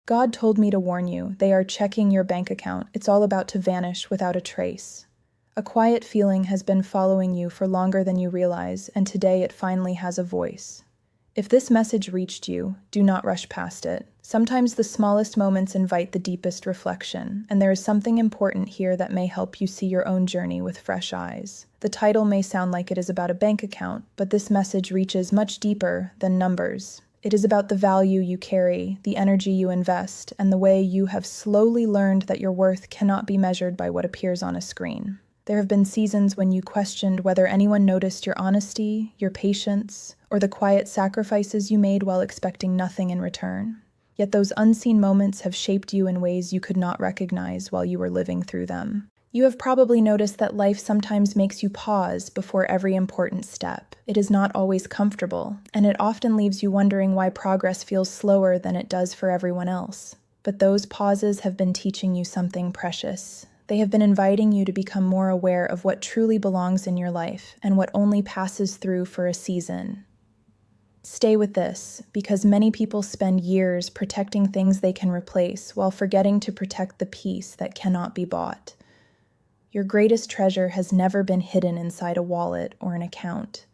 God told me to warn you, they are checking your bank account. It's all about to vanish without a trace. A quiet feeling has been following you for longer than you realize, and today it finally has a voice. If this message reached you, do not rush past it. Sometimes the smallest moments invite the deepest reflection, and there is something important here that may help you see your own journey with fresh eyes. The title may sound like it is about a bank account, but this message reaches much deeper than numbers. It is about the value you carry, the energy you invest, and the way you have slowly learned that your worth cannot be measured by what appears on a screen. There have been seasons when you questioned whether anyone noticed your honesty, your patience, or the quiet sacrifices you made while expecting nothing in return. Yet those unseen moments have shaped you in ways you could not recognize while you were living through them. You have probably noticed that life sometimes makes you pause before every important step. It is not always comfortable, and it often leaves you wondering why progress feels slower than it does for everyone else. But those pauses have been teaching you something precious. They have been inviting you to become more aware of what truly belongs in your life and what only passes through for a season. Stay with this, because many people spend years protecting things they can replace while forgetting to protect the peace that cannot be bought. Your greatest treasure has never been hidden inside a wallet or an account.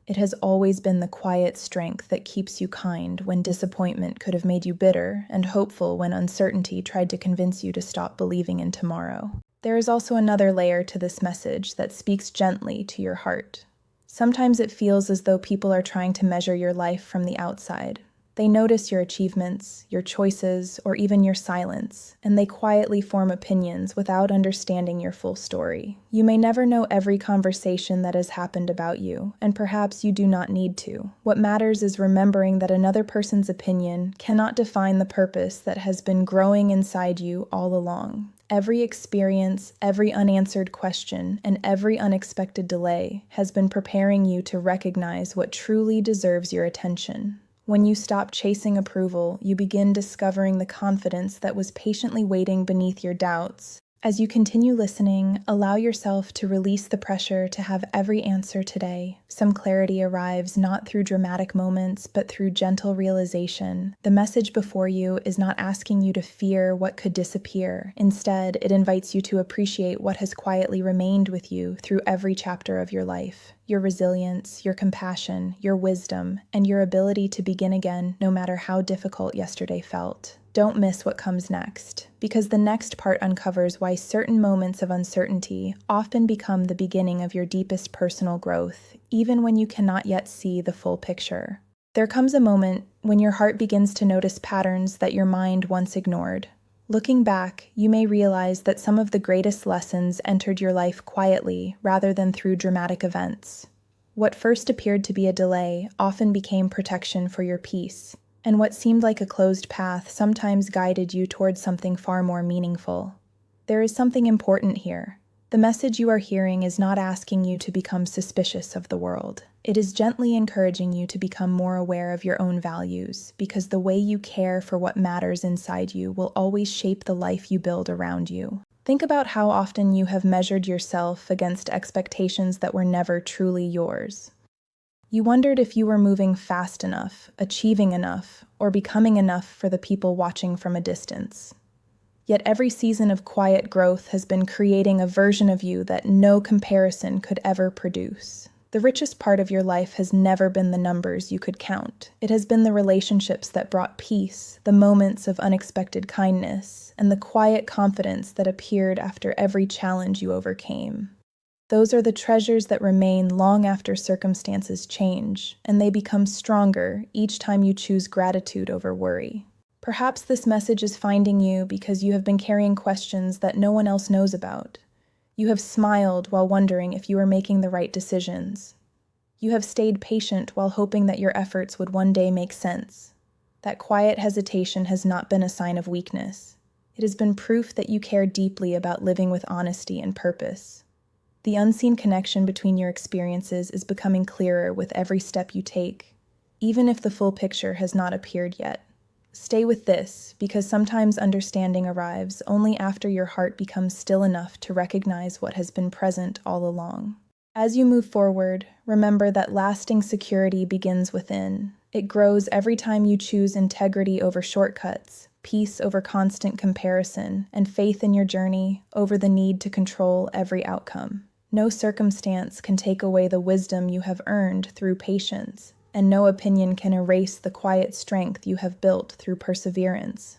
It has always been the quiet strength that keeps you kind when disappointment could have made you bitter, and hopeful when uncertainty tried to convince you to stop believing in tomorrow. There is also another layer to this message that speaks gently to your heart. Sometimes it feels as though people are trying to measure your life from the outside. They notice your achievements, your choices, or even your silence, and they quietly form opinions without understanding your full story. You may never know every conversation that has happened about you, and perhaps you do not need to. What matters is remembering that another person's opinion cannot define the purpose that has been growing inside you all along. Every experience, every unanswered question, and every unexpected delay has been preparing you to recognize what truly deserves your attention. When you stop chasing approval, you begin discovering the confidence that was patiently waiting beneath your doubts. As you continue listening, allow yourself to release the pressure to have every answer today. Some clarity arrives not through dramatic moments, but through gentle realization. The message before you is not asking you to fear what could disappear. Instead, it invites you to appreciate what has quietly remained with you through every chapter of your life. Your resilience, your compassion, your wisdom, and your ability to begin again no matter how difficult yesterday felt. Don't miss what comes next, because the next part uncovers why certain moments of uncertainty often become the beginning of your deepest personal growth, even when you cannot yet see the full picture. There comes a moment when your heart begins to notice patterns that your mind once ignored. Looking back, you may realize that some of the greatest lessons entered your life quietly rather than through dramatic events. What first appeared to be a delay often became protection for your peace, and what seemed like a closed path sometimes guided you towards something far more meaningful. There is something important here. The message you are hearing is not asking you to become suspicious of the world. It is gently encouraging you to become more aware of your own values, because the way you care for what matters inside you will always shape the life you build around you. Think about how often you have measured yourself against expectations that were never truly yours. You wondered if you were moving fast enough, achieving enough, or becoming enough for the people watching from a distance. Yet every season of quiet growth has been creating a version of you that no comparison could ever produce. The richest part of your life has never been the numbers you could count. It has been the relationships that brought peace, the moments of unexpected kindness, and the quiet confidence that appeared after every challenge you overcame. Those are the treasures that remain long after circumstances change, and they become stronger each time you choose gratitude over worry. Perhaps this message is finding you because you have been carrying questions that no one else knows about. You have smiled while wondering if you are making the right decisions. You have stayed patient while hoping that your efforts would one day make sense. That quiet hesitation has not been a sign of weakness. It has been proof that you care deeply about living with honesty and purpose. The unseen connection between your experiences is becoming clearer with every step you take, even if the full picture has not appeared yet. Stay with this, because sometimes understanding arrives only after your heart becomes still enough to recognize what has been present all along. As you move forward, remember that lasting security begins within. It grows every time you choose integrity over shortcuts, peace over constant comparison, and faith in your journey over the need to control every outcome. No circumstance can take away the wisdom you have earned through patience, and no opinion can erase the quiet strength you have built through perseverance.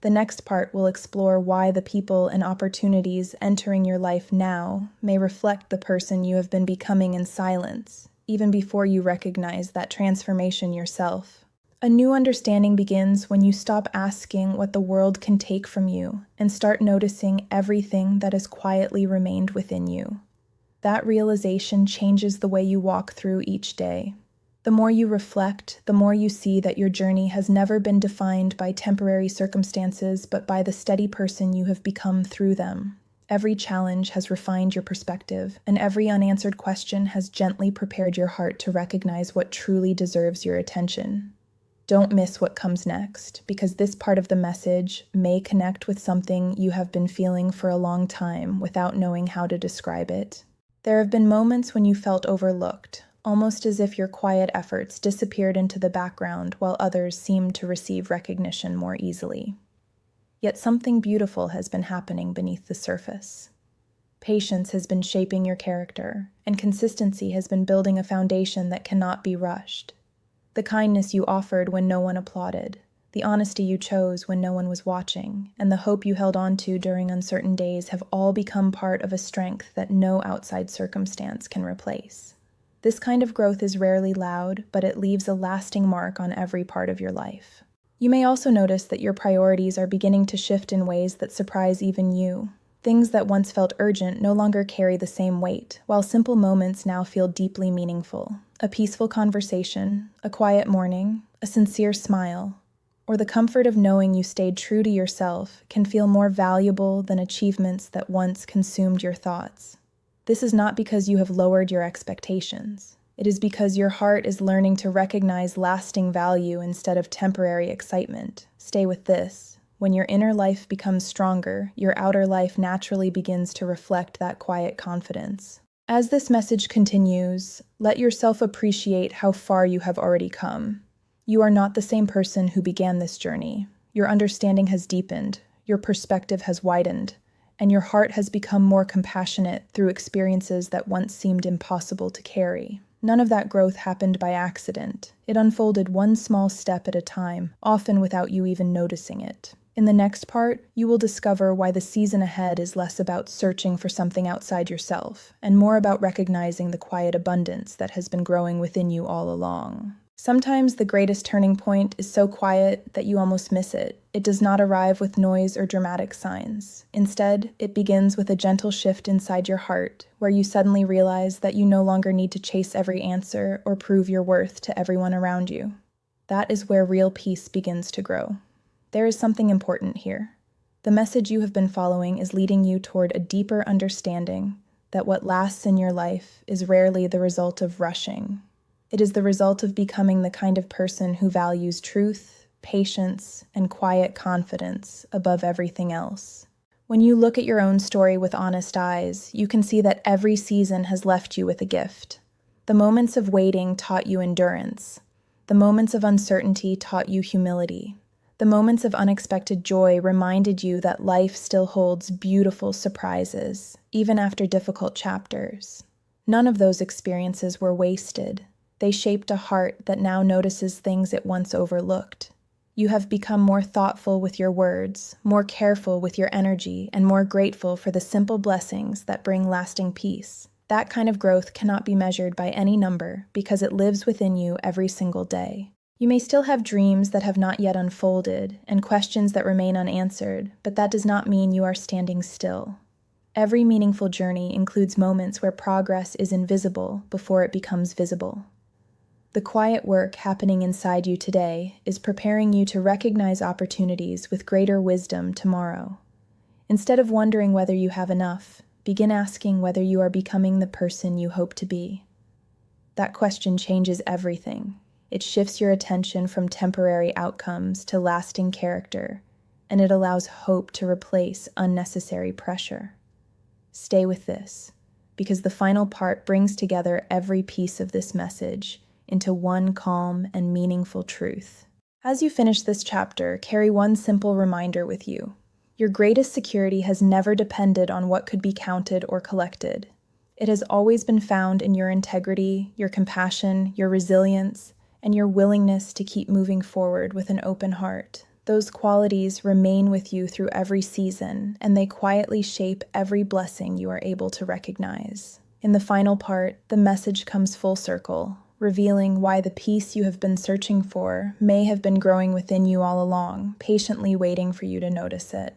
The next part will explore why the people and opportunities entering your life now may reflect the person you have been becoming in silence, even before you recognize that transformation yourself. A new understanding begins when you stop asking what the world can take from you and start noticing everything that has quietly remained within you. That realization changes the way you walk through each day. The more you reflect, the more you see that your journey has never been defined by temporary circumstances, but by the steady person you have become through them. Every challenge has refined your perspective, and every unanswered question has gently prepared your heart to recognize what truly deserves your attention. Don't miss what comes next, because this part of the message may connect with something you have been feeling for a long time without knowing how to describe it. There have been moments when you felt overlooked, almost as if your quiet efforts disappeared into the background while others seemed to receive recognition more easily. Yet something beautiful has been happening beneath the surface. Patience has been shaping your character, and consistency has been building a foundation that cannot be rushed. The kindness you offered when no one applauded, the honesty you chose when no one was watching, and the hope you held on to during uncertain days have all become part of a strength that no outside circumstance can replace. This kind of growth is rarely loud, but it leaves a lasting mark on every part of your life. You may also notice that your priorities are beginning to shift in ways that surprise even you. Things that once felt urgent no longer carry the same weight, while simple moments now feel deeply meaningful. A peaceful conversation, a quiet morning, a sincere smile, or the comfort of knowing you stayed true to yourself can feel more valuable than achievements that once consumed your thoughts. This is not because you have lowered your expectations. It is because your heart is learning to recognize lasting value instead of temporary excitement. Stay with this. When your inner life becomes stronger, your outer life naturally begins to reflect that quiet confidence. As this message continues, let yourself appreciate how far you have already come. You are not the same person who began this journey. Your understanding has deepened, your perspective has widened, and your heart has become more compassionate through experiences that once seemed impossible to carry. None of that growth happened by accident. It unfolded one small step at a time, often without you even noticing it. In the next part, you will discover why the season ahead is less about searching for something outside yourself, and more about recognizing the quiet abundance that has been growing within you all along. Sometimes the greatest turning point is so quiet that you almost miss it. It does not arrive with noise or dramatic signs. Instead, it begins with a gentle shift inside your heart, where you suddenly realize that you no longer need to chase every answer or prove your worth to everyone around you. That is where real peace begins to grow. There is something important here. The message you have been following is leading you toward a deeper understanding that what lasts in your life is rarely the result of rushing. It is the result of becoming the kind of person who values truth, patience, and quiet confidence above everything else. When you look at your own story with honest eyes, you can see that every season has left you with a gift. The moments of waiting taught you endurance. The moments of uncertainty taught you humility. The moments of unexpected joy reminded you that life still holds beautiful surprises, even after difficult chapters. None of those experiences were wasted. They shaped a heart that now notices things it once overlooked. You have become more thoughtful with your words, more careful with your energy, and more grateful for the simple blessings that bring lasting peace. That kind of growth cannot be measured by any number because it lives within you every single day. You may still have dreams that have not yet unfolded and questions that remain unanswered, but that does not mean you are standing still. Every meaningful journey includes moments where progress is invisible before it becomes visible. The quiet work happening inside you today is preparing you to recognize opportunities with greater wisdom tomorrow. Instead of wondering whether you have enough, begin asking whether you are becoming the person you hope to be. That question changes everything. It shifts your attention from temporary outcomes to lasting character, and it allows hope to replace unnecessary pressure. Stay with this, because the final part brings together every piece of this message into one calm and meaningful truth. As you finish this chapter, carry one simple reminder with you. Your greatest security has never depended on what could be counted or collected. It has always been found in your integrity, your compassion, your resilience, and your willingness to keep moving forward with an open heart. Those qualities remain with you through every season, and they quietly shape every blessing you are able to recognize. In the final part, the message comes full circle, revealing why the peace you have been searching for may have been growing within you all along, patiently waiting for you to notice it.